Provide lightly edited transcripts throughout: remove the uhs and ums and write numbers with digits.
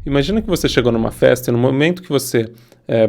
Imagina que você chegou numa festa e no momento que você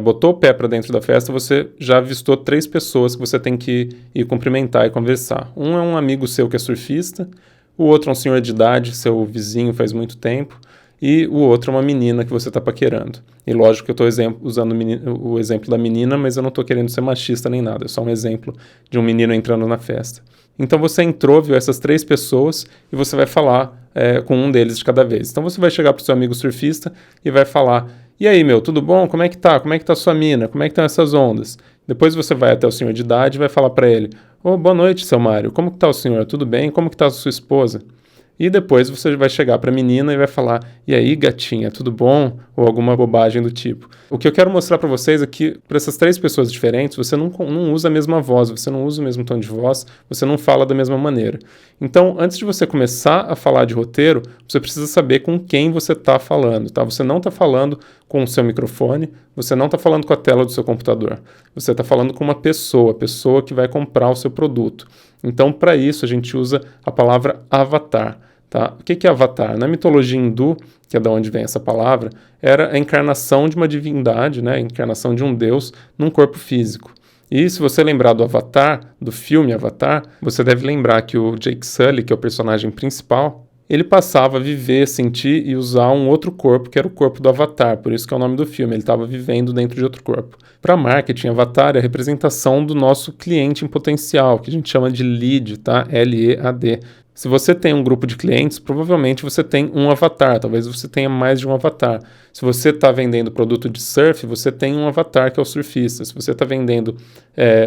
botou o pé para dentro da festa, você já avistou 3 pessoas que você tem que ir cumprimentar e conversar. Um é um amigo seu que é surfista, o outro é um senhor de idade, seu vizinho faz muito tempo, e o outro é uma menina que você está paquerando. E lógico que eu estou usando o exemplo da menina, mas eu não estou querendo ser machista nem nada, é só um exemplo de um menino entrando na festa. Então você entrou, viu essas 3 pessoas e você vai falar com um deles de cada vez. Então você vai chegar para o seu amigo surfista e vai falar: e aí, meu, tudo bom? Como é que tá? Como é que tá a sua mina? Como é que estão essas ondas? Depois você vai até o senhor de idade e vai falar para ele: ô, boa noite, seu Mário. Como que tá o senhor? Tudo bem? Como que tá a sua esposa? E depois você vai chegar para a menina e vai falar: e aí, gatinha, tudo bom? Ou alguma bobagem do tipo. O que eu quero mostrar para vocês é que, para essas 3 pessoas diferentes, você não usa a mesma voz, você não usa o mesmo tom de voz, você não fala da mesma maneira. Então, antes de você começar a falar de roteiro, você precisa saber com quem você está falando, tá? Você não está falando com o seu microfone, você não está falando com a tela do seu computador. Você está falando com uma pessoa, a pessoa que vai comprar o seu produto. Então, para isso, a gente usa a palavra avatar. Tá? O que é avatar? Na mitologia hindu, que é de onde vem essa palavra, era a encarnação de uma divindade, né? A encarnação de um deus num corpo físico. E se você lembrar do Avatar, do filme Avatar, você deve lembrar que o Jake Sully, que é o personagem principal, ele passava a viver, sentir e usar um outro corpo, que era o corpo do Avatar, por isso que é o nome do filme, ele estava vivendo dentro de outro corpo. Para marketing, Avatar é a representação do nosso cliente em potencial, que a gente chama de lead, tá? L-E-A-D. Se você tem um grupo de clientes, provavelmente você tem um avatar, talvez você tenha mais de um avatar. Se você está vendendo produto de surf, você tem um avatar que é o surfista. Se você está vendendo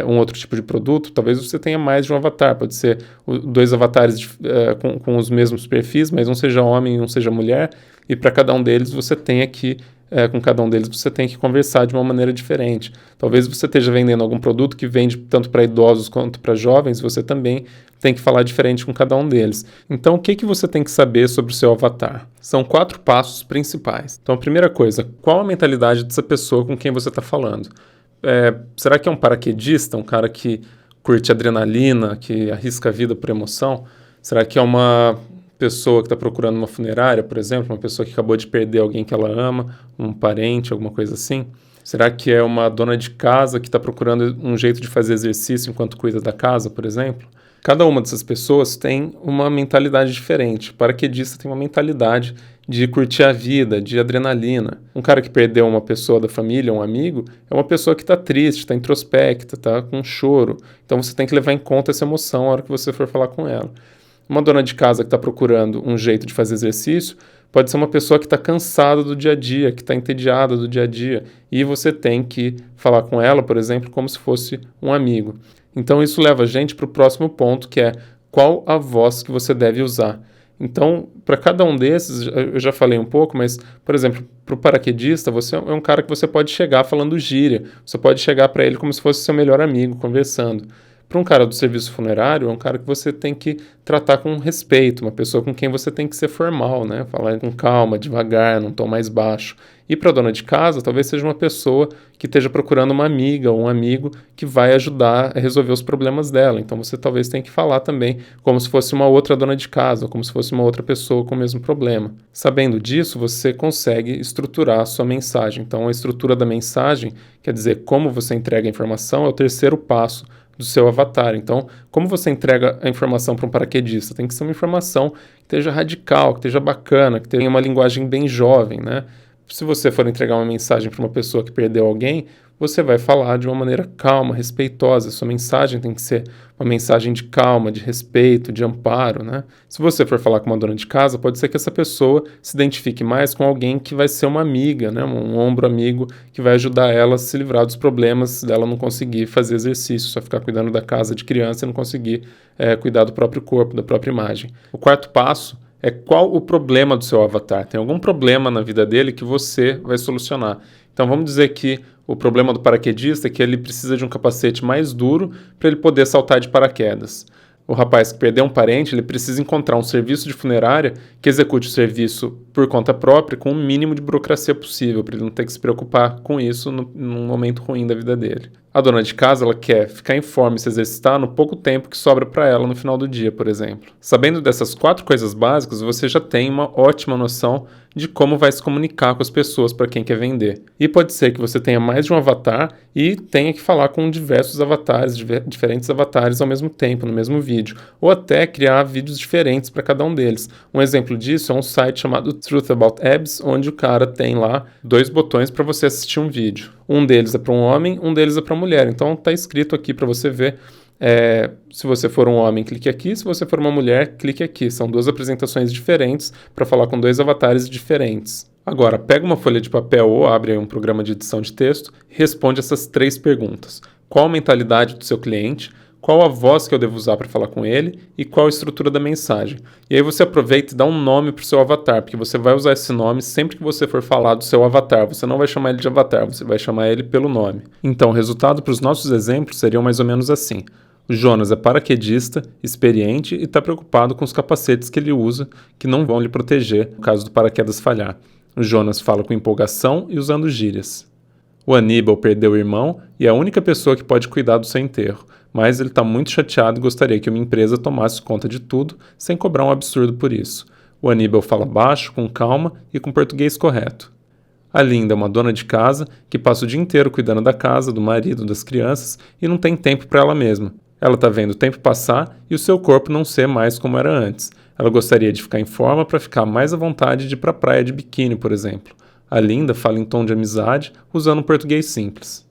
um outro tipo de produto, talvez você tenha mais de um avatar. Pode ser 2 avatares com os mesmos perfis, mas um seja homem e um seja mulher, e para cada um deles você tenha que com cada um deles você tem que conversar de uma maneira diferente. Talvez você esteja vendendo algum produto que vende tanto para idosos quanto para jovens, você também tem que falar diferente com cada um deles. Então, o que você tem que saber sobre o seu avatar? São 4 passos principais. Então, a primeira coisa, qual a mentalidade dessa pessoa com quem você está falando? Será que é um paraquedista, um cara que curte adrenalina, que arrisca a vida por emoção? Será que é uma pessoa que está procurando uma funerária, por exemplo, uma pessoa que acabou de perder alguém que ela ama, um parente, alguma coisa assim? Será que é uma dona de casa que está procurando um jeito de fazer exercício enquanto cuida da casa, por exemplo? Cada uma dessas pessoas tem uma mentalidade diferente. O paraquedista tem uma mentalidade de curtir a vida, de adrenalina. Um cara que perdeu uma pessoa da família, um amigo, é uma pessoa que está triste, está introspecta, está com choro. Então você tem que levar em conta essa emoção na hora que você for falar com ela. Uma dona de casa que está procurando um jeito de fazer exercício pode ser uma pessoa que está cansada do dia a dia, que está entediada do dia a dia, e você tem que falar com ela, por exemplo, como se fosse um amigo. Então isso leva a gente para o próximo ponto, que é qual a voz que você deve usar. Então, para cada um desses, eu já falei um pouco, mas, por exemplo, para o paraquedista, você é um cara que você pode chegar falando gíria, você pode chegar para ele como se fosse seu melhor amigo, conversando. Para um cara do serviço funerário, é um cara que você tem que tratar com respeito, uma pessoa com quem você tem que ser formal, né? Falar com calma, devagar, num tom mais baixo. E para a dona de casa, talvez seja uma pessoa que esteja procurando uma amiga ou um amigo que vai ajudar a resolver os problemas dela. Então você talvez tenha que falar também como se fosse uma outra dona de casa, ou como se fosse uma outra pessoa com o mesmo problema. Sabendo disso, você consegue estruturar a sua mensagem. Então a estrutura da mensagem, quer dizer, como você entrega a informação, é o terceiro passo do seu avatar. Então, como você entrega a informação para um paraquedista? Tem que ser uma informação que esteja radical, que esteja bacana, que tenha uma linguagem bem jovem, né? Se você for entregar uma mensagem para uma pessoa que perdeu alguém, você vai falar de uma maneira calma, respeitosa. Sua mensagem tem que ser uma mensagem de calma, de respeito, de amparo, né? Se você for falar com uma dona de casa, pode ser que essa pessoa se identifique mais com alguém que vai ser uma amiga, né? Um ombro amigo que vai ajudar ela a se livrar dos problemas dela não conseguir fazer exercício, só ficar cuidando da casa de criança e não conseguir cuidar do próprio corpo, da própria imagem. O quarto passo é qual o problema do seu avatar. Tem algum problema na vida dele que você vai solucionar. Então vamos dizer que o problema do paraquedista é que ele precisa de um capacete mais duro para ele poder saltar de paraquedas. O rapaz que perdeu um parente, ele precisa encontrar um serviço de funerária que execute o serviço por conta própria com o mínimo de burocracia possível, para ele não ter que se preocupar com isso num momento ruim da vida dele. A dona de casa ela quer ficar em forma e se exercitar no pouco tempo que sobra para ela no final do dia, por exemplo. Sabendo dessas 4 coisas básicas, você já tem uma ótima noção de como vai se comunicar com as pessoas para quem quer vender. E pode ser que você tenha mais de um avatar e tenha que falar com diversos avatares, diferentes avatares ao mesmo tempo, no mesmo vídeo, ou até criar vídeos diferentes para cada um deles. Um exemplo disso é um site chamado Truth About Abs, onde o cara tem lá 2 botões para você assistir um vídeo. Um deles é para um homem, um deles é para mulher. Então está escrito aqui para você ver. Se você for um homem, clique aqui. Se você for uma mulher, clique aqui. São 2 apresentações diferentes para falar com 2 avatares diferentes. Agora, pega uma folha de papel ou abre um programa de edição de texto e responde essas 3 perguntas. Qual a mentalidade do seu cliente? Qual a voz que eu devo usar para falar com ele e qual a estrutura da mensagem. E aí você aproveita e dá um nome para o seu avatar, porque você vai usar esse nome sempre que você for falar do seu avatar. Você não vai chamar ele de avatar, você vai chamar ele pelo nome. Então, o resultado para os nossos exemplos seriam mais ou menos assim. O Jonas é paraquedista, experiente e está preocupado com os capacetes que ele usa, que não vão lhe proteger no caso do paraquedas falhar. O Jonas fala com empolgação e usando gírias. O Aníbal perdeu o irmão e é a única pessoa que pode cuidar do seu enterro, mas ele está muito chateado e gostaria que uma empresa tomasse conta de tudo sem cobrar um absurdo por isso. O Aníbal fala baixo, com calma e com português correto. A Linda é uma dona de casa que passa o dia inteiro cuidando da casa, do marido, das crianças e não tem tempo para ela mesma. Ela está vendo o tempo passar e o seu corpo não ser mais como era antes. Ela gostaria de ficar em forma para ficar mais à vontade de ir para a praia de biquíni, por exemplo. A Linda fala em tom de amizade, usando um português simples.